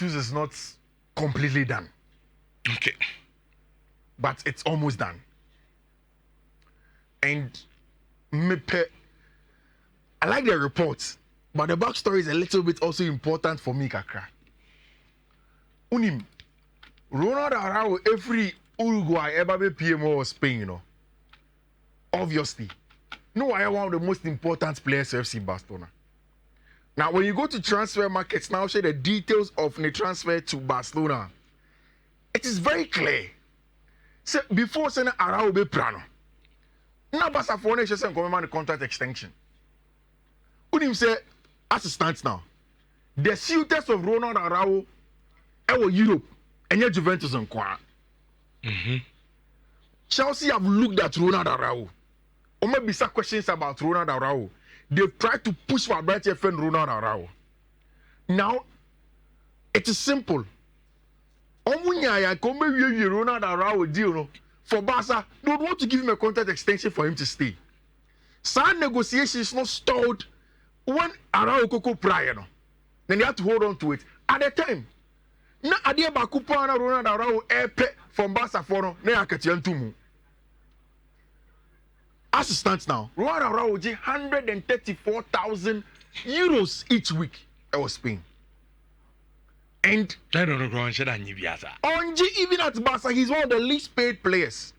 is not completely done. Okay. But it's almost done. And I like the reports, but the backstory is a little bit also important for me, Kakra. Unim, Ronald Araujo, every Uruguay ever be PMO or Spain, you know. Obviously. No, I am one of the most important players of FC Barcelona. Now, when you go to transfer markets, now share the details of the transfer to Barcelona. It is very clear. So, before saying Araujo be prano, now Barca for next season come the contract extension. Unim say, as it stands now, the suitors of Ronald Araujo are Europe and yet Juventus and Kwa. Chelsea have looked at Ronald Araujo. Or maybe some questions about Ronald Araujo. They've tried to push for a brighter friend Ronald Araujo. Now, it is simple. Ronald Araujo deal for Barca don't want to give him a contract extension for him to stay. Some negotiations not stalled when Araujo Coco prior. Then they have to hold on to it. At the time, na adia bakupa na Ronald Araujo epe from Barca for no na akatiantumu. As it stands now, Ronald Araujo 134,000 euros each week. That was Spain. And Onji, even at Barca, he's one of the least paid players.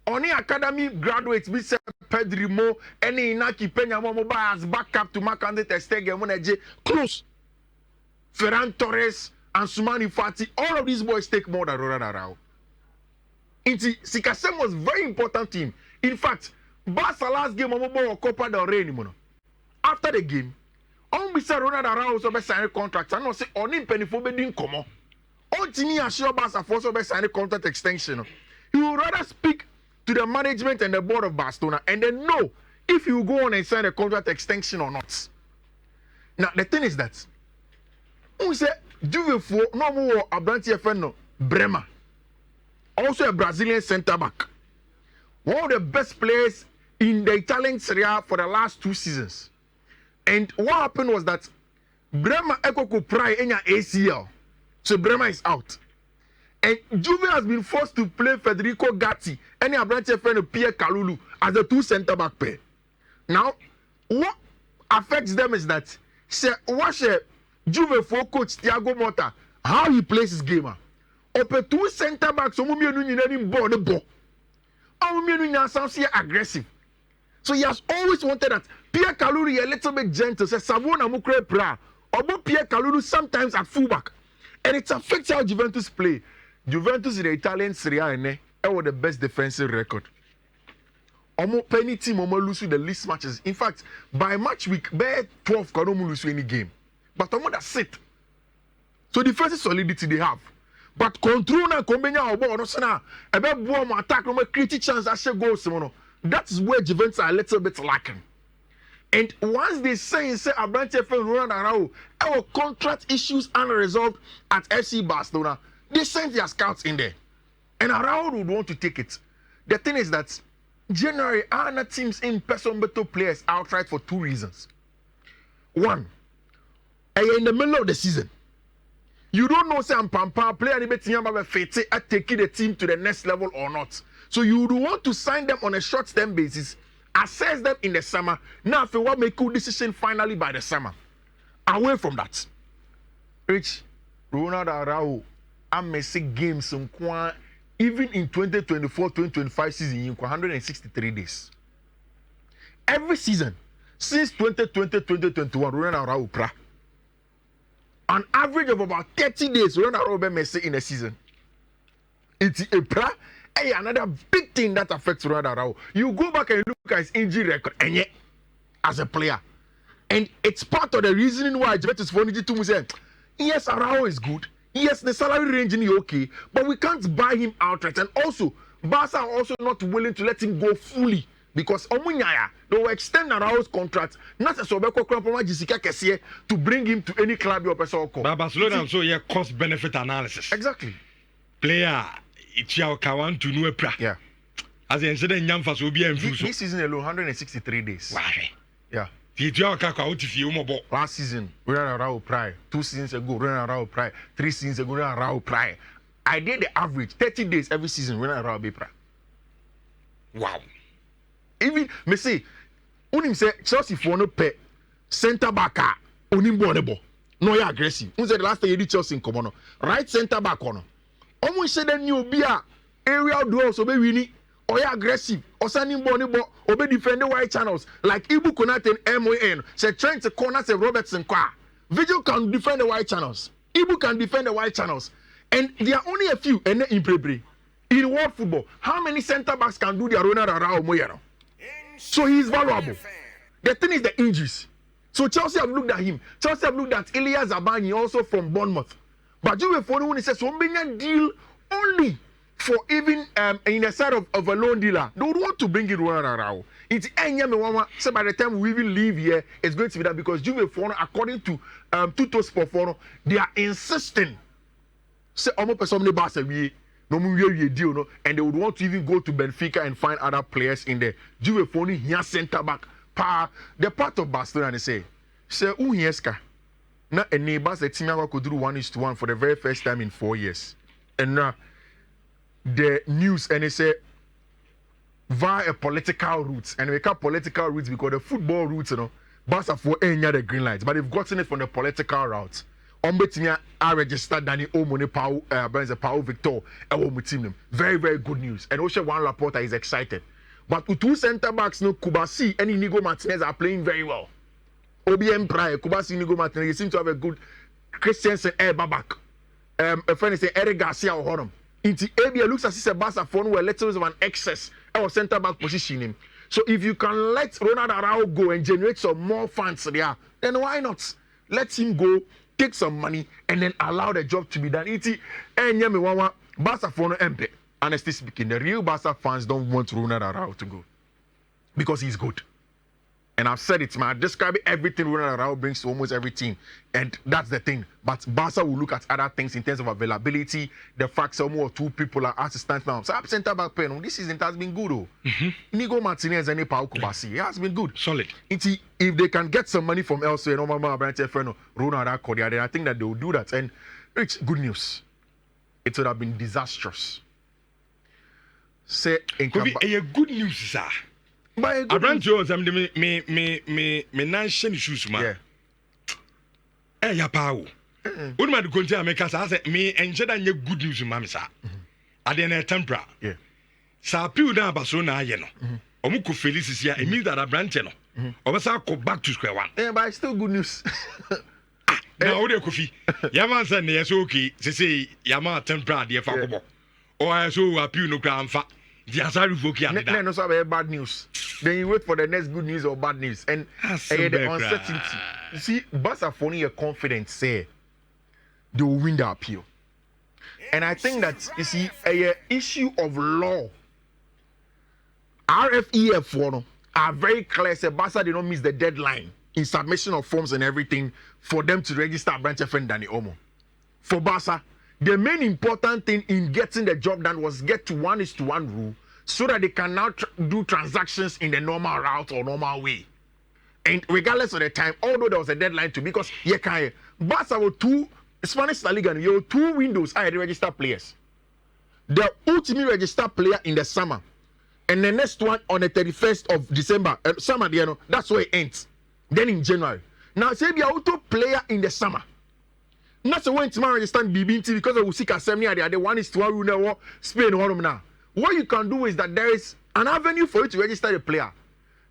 Only academy graduates, we say Pedrimo, any Inaki Peña Momoba as backup to Marc-André ter Stegen when close. Ferran Torres and Soumani Fati, all of these boys take more than Ronald Araujo. Sikasem was very important to him. In fact, Barca last game Momoba Copa del Rey. After the game, on bisa Ronald Araujo so be sign a contract. I know say onim penifo be din komo. On timi assure Barca for so be sign a contract extension. He would rather speak to the management and the board of Barcelona and then know if you go on and sign a contract extension or not. Now the thing is that we say Juve for no more Abranti FN Bremer. Also a Brazilian centre back. One of the best players in the Italian Serie A for the last 2 seasons. And what happened was that Bremer Ekoko Pry in your ACL. So Bremer is out. And Juve has been forced to play Federico Gatti and Abranche friend Pierre Kalulu as the 2 centre back pair. Now, what affects them is that watch Juve for coach Thiago Motta, how he plays his game. Open 2 centre backs, so ball the ball. Sounds aggressive. So he has always wanted that Pierre Kalulu a little bit gentle. Says Savona Mukre Pra. Or Pierre Kalulu sometimes at fullback. And it affects how Juventus play. Juventus in the Italian Serie A with the best defensive record. Almost penny team lose the least matches. In fact, by match week, bear 12 can lose any game. But that's it. So defensive solidity they have. But control na kombenya obo no sana ebe bo mo attack no create chance ashe goals no. That's where Juventus are a little bit lacking. And once they say Abranche FM Ronald Araujo our contract issues unresolved at FC Barcelona, they send their scouts in there. And Araujo would want to take it. The thing is that generally other teams in person better players outright for 2 reasons. One, in the middle of the season. You don't know say I'm Pampa player fit at taking the team to the next level or not. So you would want to sign them on a short-term basis, assess them in the summer. Now if you want to make a good decision finally by the summer. Away from that. Rich, Ronald Araujo, I'm missing games even in 2024-2025 season in 163 days. Every season since 2020-2021, Ronald Araujo pra. An average of about 30 days, Ronald Araujo Messi in a season. It's another big thing that affects Ronald Araujo. You go back and look at his injury record, and yet, as a player, and it's part of the reasoning why Juventus wanted to say, yes, Araujo is good. Yes, the salary range is okay, but we can't buy him outright. And also, Barca are also not willing to let him go fully. Because Omunyaya, they will extend Araujo's contract, not as Obeko Krampoma Jessica Kessie to bring him to any club or person. But Barcelona also yeah cost benefit analysis. Exactly. Player, it's your kawan to know pra. Yeah. As the incident Yamfas will be this season alone, 163 days. Wow. Yeah. Titua Kaka out if you mobo. Last season, Ronald Araujo prior. 2 seasons ago, Ronald Araujo prior. 3 seasons ago, Ronald Araujo prior. I did the average 30 days every season, Ronald Araujo be prior. Wow. Even me say, unim say Chelsea for no pay centre back unim bonebo. No, you're aggressive. Unse the last time you did Chelsea in Komono. Right centre back on. Almost said then you be a aerial duel so be winning. Or you're aggressive. Or sending bonebo. Or be defend the wide channels. Like Ibu Konate and MON. Say trying to corner say Robertson Kwa. Vigil can defend the wide channels. Ibu can defend the wide channels. And there are only a few and in Prebre. In world football, how many centre backs can do their Ronald Araujo Moyano? So he is valuable. The thing is the injuries. So Chelsea have looked at him. Chelsea have looked at Ilya Zabani also from Bournemouth. But you for when he says so many deal only for even in a side of a loan dealer. They would want to bring in Ronald Araujo. It's so by the time we will leave here, it's going to be that because Juve for according to Tuto Sport for they are insisting. Say almost person we no deal no, and they would want to even go to Benfica and find other players in there. Juve for here centre back. The part of Barcelona they say Unieska na a neighbor said Timia could do 1:1 for the very first time in 4 years. And now the news and they say via a political route, and we call political routes because the football routes, you know, Barca for any the green lights, but they've gotten it from the political route. Ombetimia I registered Danny Omone Pau Victor team. Very, very good news. And also one Laporta is excited. But with 2 centre backs, no Kubasi and Inigo Martinez are playing very well. OBM Pride, Kubasi, Inigo Martinez, they seem to have a good Christensen Babak. A friend is saying Eric Garcia or Honum. Into ABA looks as if a Barca phone were letters of an excess or centre back positioning. So if you can let Ronald Araujo go and generate some more funds there, then why not? Let him go, take some money, and then allow the job to be done. Barca phone MP. Honestly speaking, the real Barca fans don't want Ronald Araujo to go because he's good. And I've said it, man. I describe everything Ronald Araujo brings to almost every team. And that's the thing. But Barca will look at other things in terms of availability. The fact some or 2 people are assistants now. So I'm centre back pair. This season it has been good, though. Inigo Martinez and Pau Kubasi. It has been good. Solid. If they can get some money from elsewhere, Ronald Araujo, then I think that they will do that. And it's good news. It would have been disastrous. Say in good news, sir. Abraham Jones, I'm the me nation issues, man. Eh, ya pao. What man go to make us say me enjoy that good news, mama, sir. At the end tempera. Yeah. Sa piu na Barcelona ye no. Omuko Felix here, it means that Abraham no. Obasa go back to square one. Yeah, but it's still good news. Now, what Kofi? Yaman said, yes, okay. Say, Yama tempera, dear Fakobo. Or I saw a piu no crown fat. The Azari Voki, no, so bad news. Then you wait for the next good news or bad news. And the uncertainty. You see, Barca for a confidence say they will win the appeal. And I think that, you see, a issue of law. RFEF for are very clear. Say Barca did not miss the deadline in submission of forms and everything for them to register Branch FN Danny Omo. For Barca, the main important thing in getting the job done was get to 1:1 rule so that they can now do transactions in the normal route or normal way. And regardless of the time, although there was a deadline to, because Barca were 2 Spanish La Liga, you have 2 windows I had registered players. The ultimate registered player in the summer, and the next one on the 31st of December, summer, that's where it ends. Then in January. Now, say the auto player in the summer. Not so when tomorrow understand BBT because of Usika Semnia, the 1:1 rule now, Spain now. What you can do is that there is an avenue for you to register the player.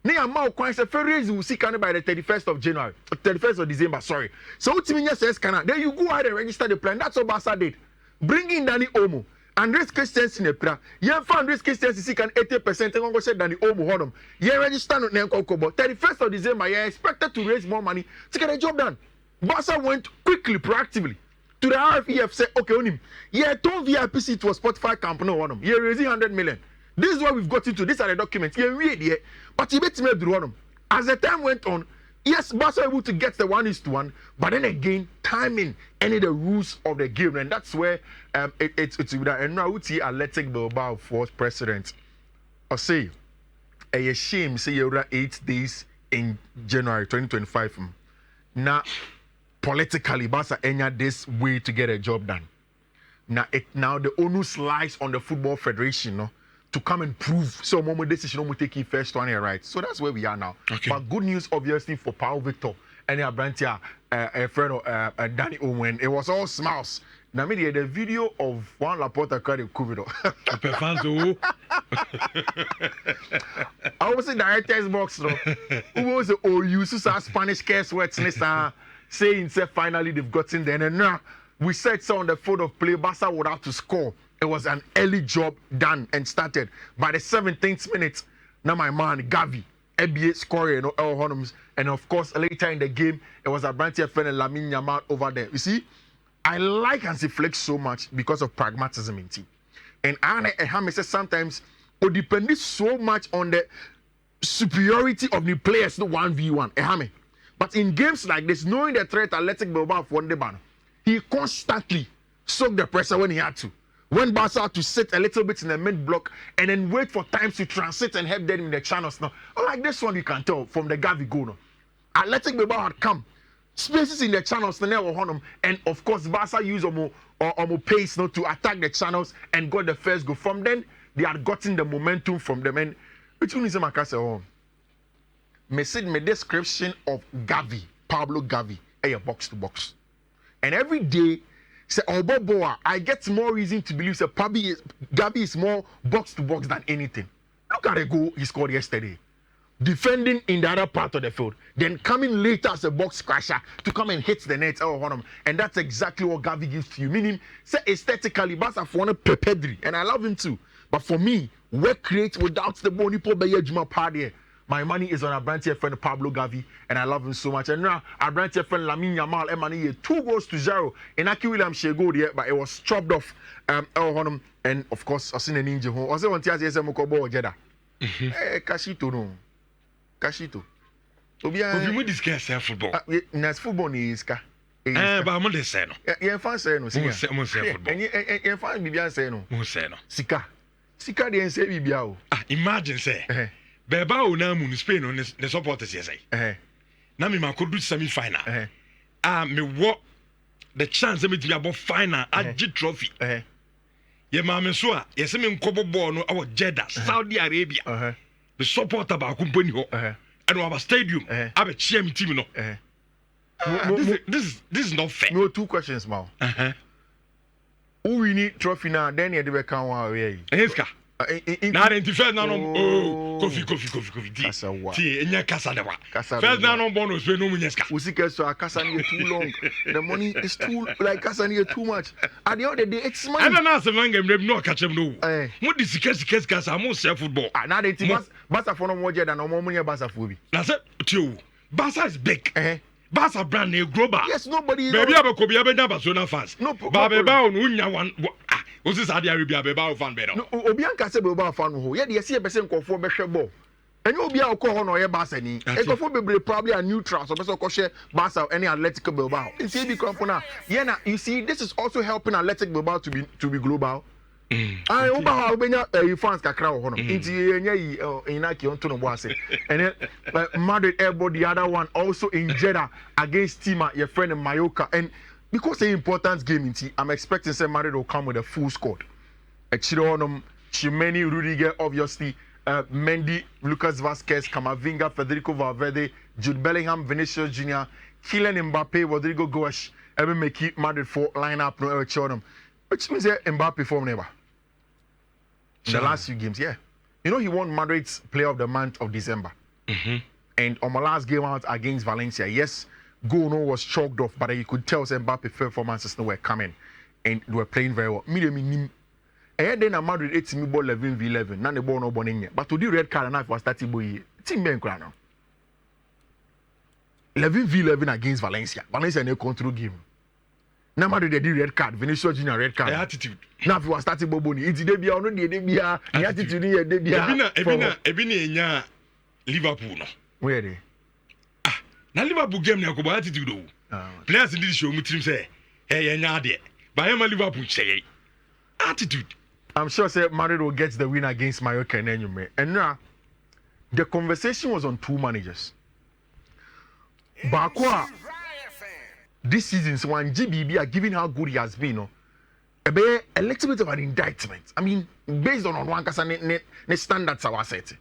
Near Mao Quan's a ferry Usika by the 31st of January, 31st of December, sorry. So what you says can then you go ahead and register the plan. That's what Barca did. Bring in Danny Omo. Andres Christensen in the prayer. You have found Andres Christensen can 80% and go say Danny Omo Honum. You register no Nenko Kobo. 31st of December, you expected to raise more money to get a job done. Barca went quickly, proactively to the RFEF, said, okay, on him. Yeah, told VIP seat was Spotify company on him. You're raising 100 million. This is what we've got into. These are the documents. You're weird, yeah. But you bet me on him. As the time went on, yes, Barca were able to get the 1:1, but then again, timing, any the rules of the game, and that's where it's that. And now we see Athletic Bilbao force president. I say, a shame, say you're 8 days in January 2025. Now, politically, Barca enya this way to get a job done. Now the onus lies on the Football Federation, no, to come and prove so moment decision will take first one here, right? So that's where we are now. Okay. But good news, obviously, for Paul Victor and Abrantia, a friend of Danny Owen. It was all smiles. Now, the video of Juan Laporta credit Kubido. I was in the director's box, no. Who was the OU Spanish curse words, saying, say, finally they've gotten there. And now we said so on the field of play, Barca would have to score. It was an early job done and started. By the 17th minute, now my man, Gavi, NBA scoring, and of course, later in the game, it was a Brantia friend and Lamine Yamal over there. You see, I like Hansi Flick so much because of pragmatism in team. And Ahame says sometimes it depends so much on the superiority of the players, the 1v1. Ahame. But in games like this, knowing the threat Athletic Bilbao for one day, he constantly soaked the pressure when he had to. When Barca had to sit a little bit in the mid block and then wait for times to transit and help them in the channels. Now, like this one, you can tell from the Gavi goal. Athletic Bilbao had come. Spaces in the channels, and of course, Barca used pace to attack the channels and got the first goal. From then, they had gotten the momentum from them. And which one is my castle? Me description of Gavi, Pablo Gavi, box to box. And every day, say, I get more reason to believe that Gavi is more box to box than anything. Look at the goal he scored yesterday. Defending in the other part of the field, then coming later as a box crasher to come and hit the net. And that's exactly what Gavi gives to you. Meaning, say aesthetically, Barca for one Pedri, and I love him too. But for me, work rate without the bony Juma party. My money is on Abrantia friend Pablo Gavi, and I love him so much. And now Abrantia friend Lamine Yamal, Emani 2-0 in Aki William Shego there, but it was chopped off. And of course, I seen a ninja home. I say one Tia says Mokobo Jeda. Kashito no. Kashito. We discuss football. Nas football is ka. But I'm on the same. Yeah, fan say no. Football. And you fan Bibian say no. Sika. Sika de say Bibiao. Imagine say. Beba o na mu Spain on the supporters say. Na me could do semi final. Me what the chance me to be about final agi trophy. Ye ma me so a ye se me nkobo ball no our Jeddah, Saudi Arabia. The supporter about company ho. And our stadium. Have a CM team no. This is not fair. No, two questions, Mal. Who we need trophy now? Then you have to one away. Now first now coffee. Tea enya kasa de wa. First now no bonus we no munyeska. Usike so kasa ni too long. The money is too like kasa ni too much. At the end of the day it's money. I don't know some game no catch them no. Mo di sika kasa mo say football. Now the team Barca for no more than no more money Barca for be. Na say tio. Barca is big. Barca brand new global. Yes, nobody. Baby abakobi abenya Barcelona fans. No, Baba on unya one. What's this Saudi Arabia Beba fan better? No, Obianka say Beba fan who. Yeah, the see person call for behwe ball. And you be call on or Barca ni. E go for be probably a neutral so person call share Barca any Athletic Bilbao. You see be come now. Yeah, now you see this is also helping Athletic Bilbao to be global. I Oba Obenya fans kakra ho no. Inti enya yi inaki onto no boase. And then Madrid airboard the other one also in Jeddah against Tima, your friend in Mallorca. And because the important game in T, I'm expecting say Madrid will come with a full squad. Chironum, Chimeni, Rudiger, obviously, Mendy, Lucas Vasquez, Camavinga, Federico Valverde, Jude Bellingham, Vinicius Jr., Kylian Mbappe, Rodrigo Goes, ever make Madrid for lineup no Chironum. Which means Mbappe form never. In the last few games, yeah. You know he won Madrid's Player of the Month of December. And on my last game out against Valencia, yes, goal no was chalked off, but you could tell Mbappe performances were coming and they were playing very well. And then a Madrid 8 ball 11v11. Now the ball no born. But to do red card and I was starting boy team men now. 11v11 against Valencia. Valencia no control game. Now Madrid they did red card. Vinicius Junior red card. Attitude. Now if you are starting Boboni, it's the bia no the bia. The attitude here the bia. Ebina enya Liverpool no. Where they? Na Liverpool game na ko attitude o. Players did show me team say enya ade. But am Liverpool say attitude. I'm sure say Madrid will get the win against Mallorca and Enyume. And now the conversation was on two managers. Bakwa this season, so when GBB are given how good he has been, no, a little bit of an indictment. I mean, based on one standards our set.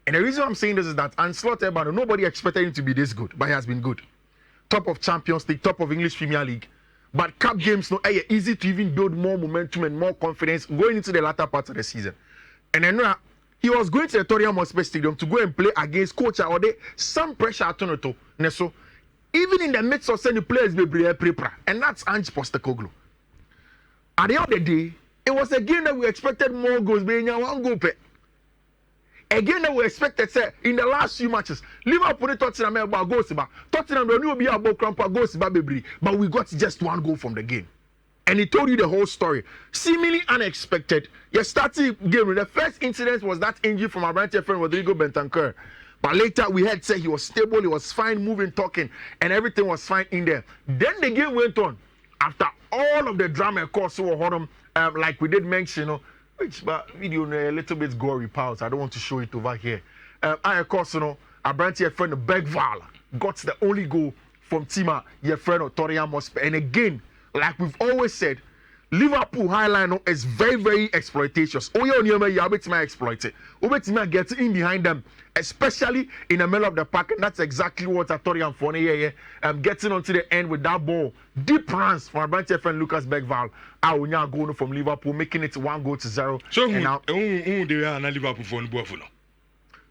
And the reason I'm saying this is that Ancelotti, nobody expected him to be this good, but he has been good. Top of Champions League, top of English Premier League. But cup games, no, easy to even build more momentum and more confidence going into the latter part of the season. And then he was going to the Tottenham Hotspur Stadium to go and play against coach or some pressure at Tonoto. So even in the midst of sending players, and that's Ange Postecoglou. At the end of the day, it was a game that we expected more goals, being one goal. Again, that we expected, say, in the last few matches, Liverpool Tottenham about goals, Tottenham will be about Crampa goals, but we got just one goal from the game. And he told you the whole story. Seemingly unexpected. Your starting game, the first incident was that injury from our branch friend Rodrigo Bentancur. But later we had said he was stable, he was fine, moving, talking, and everything was fine in there. Then the game went on. After all of the drama, of course, like we did mention, which video a little bit gory pals. I don't want to show it over here. Of course, our branch friend Bergwijn got the only goal from Tima, your friend Tottenham Hotspur. And again, like we've always said, Liverpool highline is very, very exploitations. Oh, you exploit it. You get in behind them, especially in the middle of the park, and that's exactly what Tottenham for here. Getting onto the end with that ball, deep runs from our branch friend Lucas Bergwijn. Going from Liverpool, making it 1-0. So now, they are not Liverpool for no.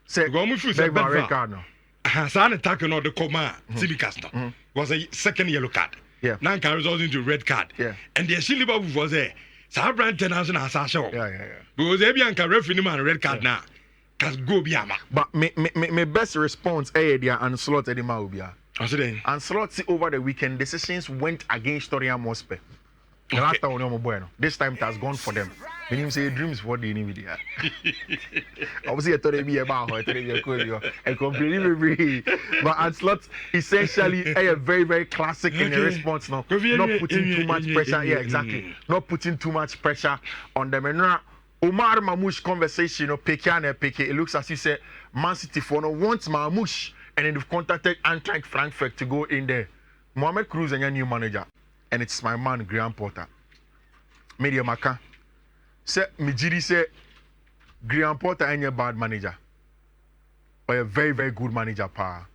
Say, Bergwijn red card now. Hassan attacking on the coma, Sibicas was a second yellow card. Yeah. Now can result into red card. Yeah. And the Liverpool was there. So brand 10,000 has a show. Yeah. Because every can referee man red card now. Cause go biama. But my best response there and slot Edima Ubia. And slot over the weekend decisions went against Tottenham Hotspur. The last time bueno. This time it has gone for them. When you say dreams for the enemy there. Obviously I thought it'd be about I thought it'd be a cool and completely but Ancelotti essentially a very, very classic in the response now. Not putting too much pressure. Yeah, exactly. Not putting too much pressure on them. And Omar Mamouche conversation, it looks as you said Man City for no wants Mamouche and then they've contacted Eintracht Frankfurt to go in there. Mohamed Cruz and your new manager. And it's my man, Graham Potter. Media Maka. Say, Mijiri say, Graham Potter ain't a bad manager. But a very, very good manager, pa.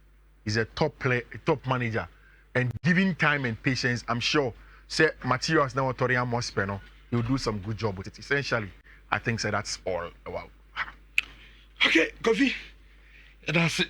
He's a top player, a top manager. And giving time and patience, I'm sure, say, materials now, Tottenham Hotspur, no, he'll do some good job with it. Essentially, I think so that's all. Wow. Okay, Kofi. That's it.